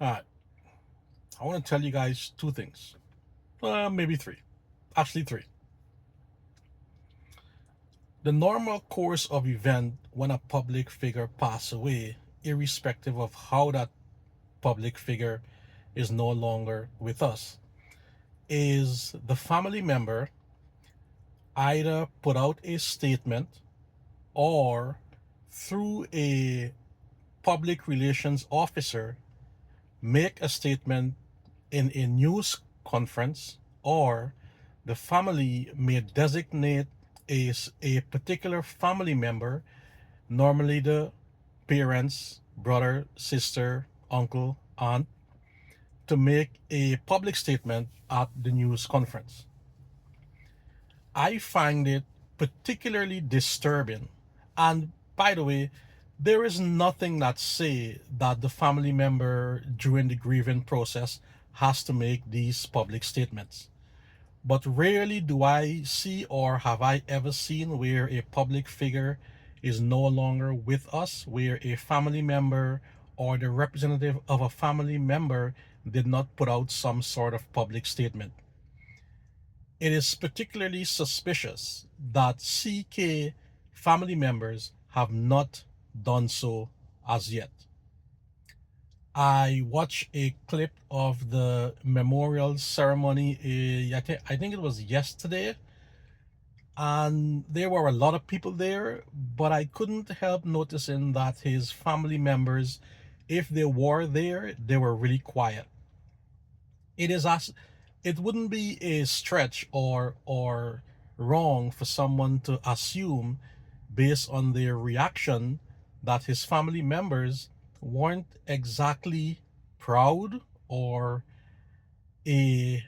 All right, I want to tell you guys two things. Maybe three. Actually, three. The normal course of event when a public figure passes away, irrespective of how that public figure is no longer with us, is the family member either put out a statement or through a public relations officer make a statement in a news conference, or the family may designate a particular family member, normally the parents, brother, sister, uncle, aunt, to make a public statement at the news conference. I find it particularly disturbing. And by the way, there is nothing that say that the family member during the grieving process has to make these public statements. But rarely do I see, or have I ever seen, where a public figure is no longer with us, where a family member or the representative of a family member did not put out some sort of public statement. It is particularly suspicious that CK family members have not done so as yet. I watched a clip of the memorial ceremony. I think it was yesterday, and there were a lot of people there, but I couldn't help noticing that his family members, if they were there, they were really quiet. It is as it wouldn't be a stretch or wrong for someone to assume, based on their reaction, that his family members weren't exactly proud or a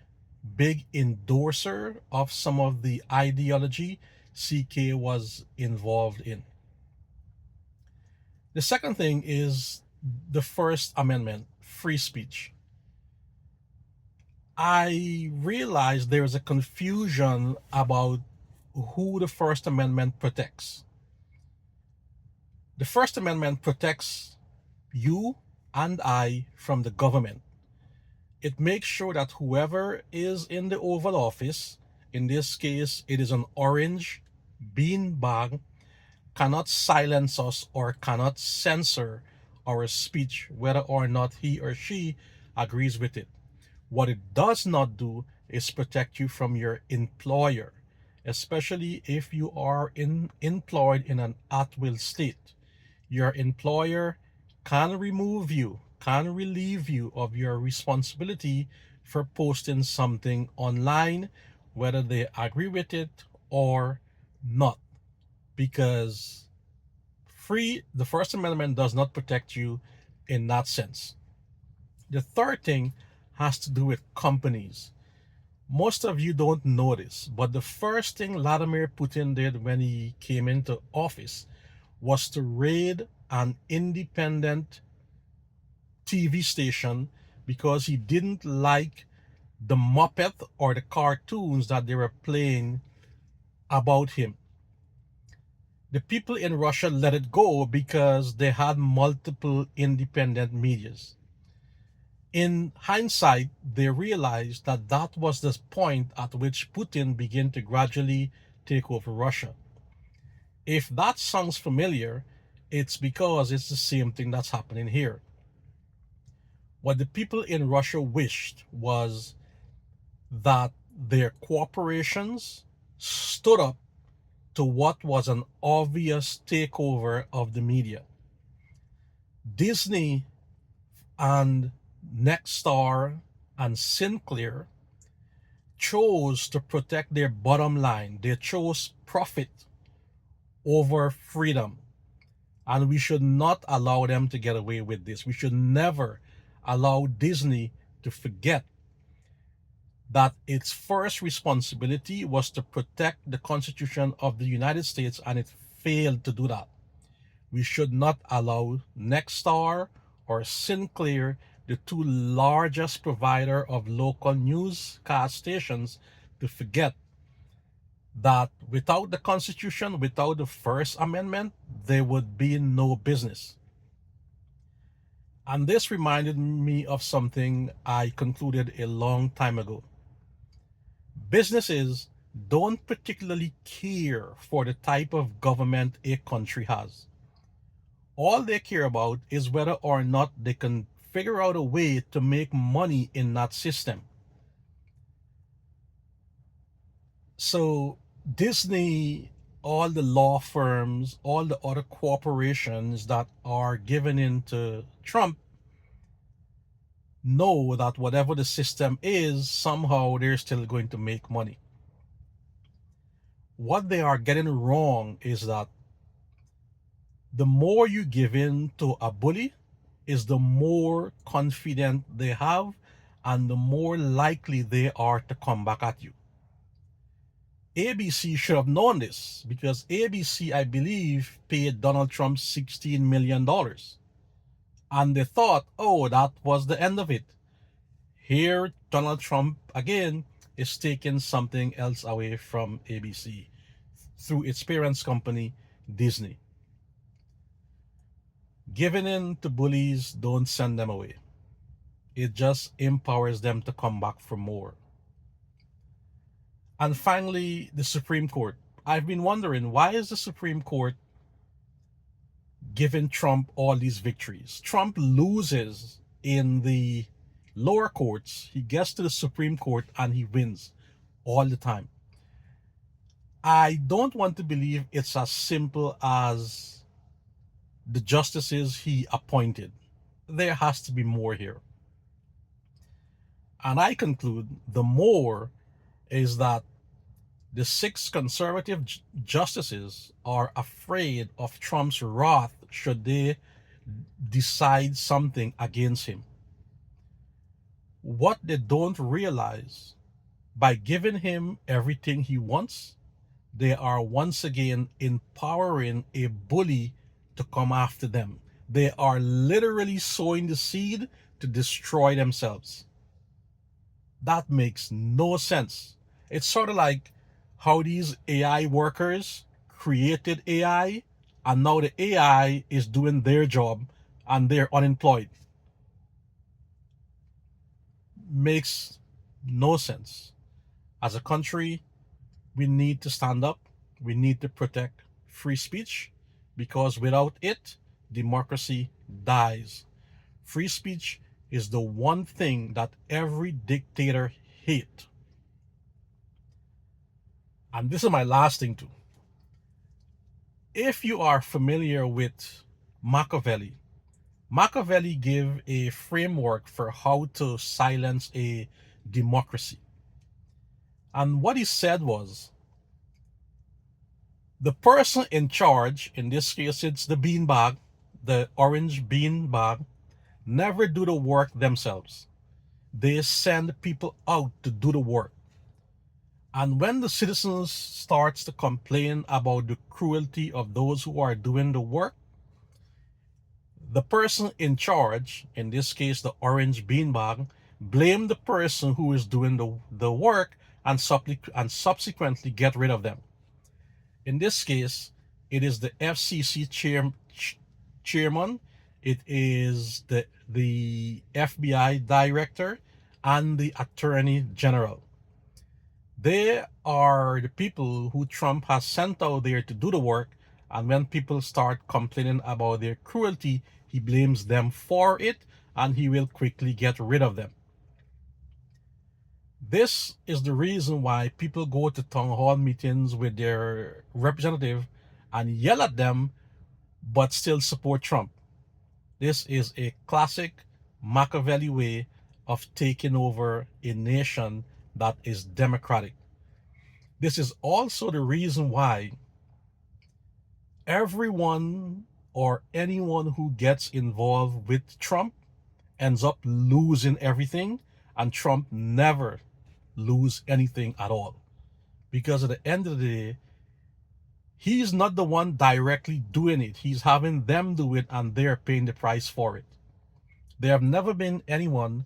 big endorser of some of the ideology CK was involved in. The second thing is the First Amendment, free speech. I realize there is a confusion about who the First Amendment protects. The First Amendment protects you and I from the government. It makes sure that whoever is in the Oval Office, in this case, it is an orange bean bag, cannot silence us or cannot censor our speech, whether or not he or she agrees with it. What it does not do is protect you from your employer, especially if you are employed in an at-will state. Your employer can remove you, can relieve you of your responsibility for posting something online, whether they agree with it or not. Because the First Amendment does not protect you in that sense. The third thing has to do with companies. Most of you don't know this, but the first thing Vladimir Putin did when he came into office was to raid an independent TV station because he didn't like the Muppet or the cartoons that they were playing about him. The people in Russia let it go because they had multiple independent medias. In hindsight, they realized that that was the point at which Putin began to gradually take over Russia. If that sounds familiar, it's because it's the same thing that's happening here. What the people in Russia wished was that their corporations stood up to what was an obvious takeover of the media. Disney and Nexstar and Sinclair chose to protect their bottom line. They chose profit over freedom. And we should not allow them to get away with this. We should never allow Disney to forget that its first responsibility was to protect the Constitution of the United States, and it failed to do that. We should not allow Nexstar or Sinclair, the two largest provider of local newscast stations, to forget that without the Constitution, without the First Amendment, there would be no business. And this reminded me of something I concluded a long time ago. Businesses don't particularly care for the type of government a country has. All they care about is whether or not they can figure out a way to make money in that system. So, Disney, all the law firms, all the other corporations that are given in to Trump know that whatever the system is, somehow they're still going to make money. What they are getting wrong is that the more you give in to a bully, is the more confident they have and the more likely they are to come back at you. ABC should have known this because ABC, I believe, paid Donald Trump $16 million. And they thought, oh, that was the end of it. Here, Donald Trump again is taking something else away from ABC through its parent company, Disney. Giving in to bullies don't send them away. It just empowers them to come back for more. And finally, the Supreme Court. I've been wondering, why is the Supreme Court giving Trump all these victories? Trump loses in the lower courts, he gets to the Supreme Court and he wins all the time. I don't want to believe it's as simple as the justices he appointed. There has to be more here. And I conclude the more is that the 6 conservative justices are afraid of Trump's wrath should they decide something against him. What they don't realize, by giving him everything he wants, they are once again empowering a bully to come after them. They are literally sowing the seed to destroy themselves. That makes no sense. It's sort of like how these AI workers created AI and now the AI is doing their job and they're unemployed. Makes no sense. As a country, we need to stand up. We need to protect free speech because without it, democracy dies. Free speech is the one thing that every dictator hates. And this is my last thing too. If you are familiar with Machiavelli, Machiavelli gave a framework for how to silence a democracy. And what he said was, the person in charge, in this case it's the beanbag, the orange beanbag, never do the work themselves. They send people out to do the work. And when the citizens starts to complain about the cruelty of those who are doing the work, the person in charge, in this case the orange beanbag, blame the person who is doing the work and subsequently get rid of them. In this case, it is the FCC chairman, it is the FBI director, and the attorney general. They are the people who Trump has sent out there to do the work, and when people start complaining about their cruelty, he blames them for it, and he will quickly get rid of them. This is the reason why people go to town hall meetings with their representative and yell at them, but still support Trump. This is a classic Machiavelli way of taking over a nation that is democratic. This is also the reason why everyone or anyone who gets involved with Trump ends up losing everything, and Trump never lose anything at all. Because at the end of the day, he's not the one directly doing it. He's having them do it and they're paying the price for it. There have never been anyone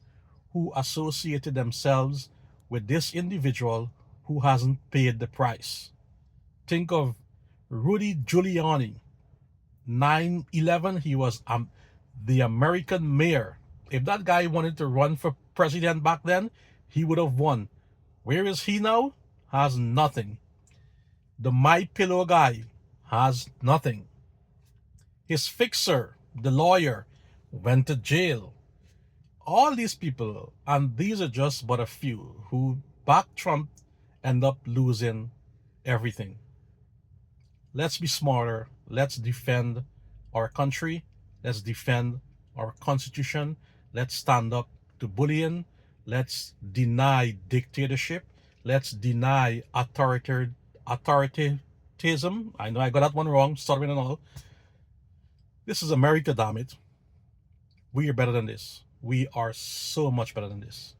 who associated themselves with this individual who hasn't paid the price. Think of Rudy Giuliani. 9/11, he was The American mayor. If that guy wanted to run for president back then, he would have won. Where is he now? Has nothing. The My Pillow guy has nothing. His fixer, the lawyer, went to jail. All these people, and these are just but a few, who backed Trump, end up losing everything. Let's be smarter. Let's defend our country. Let's defend our constitution. Let's stand up to bullying. Let's deny dictatorship. Let's deny authoritarism. I know I got that one wrong, stuttering and all. This is America, damn it. We are better than this. We are so much better than this.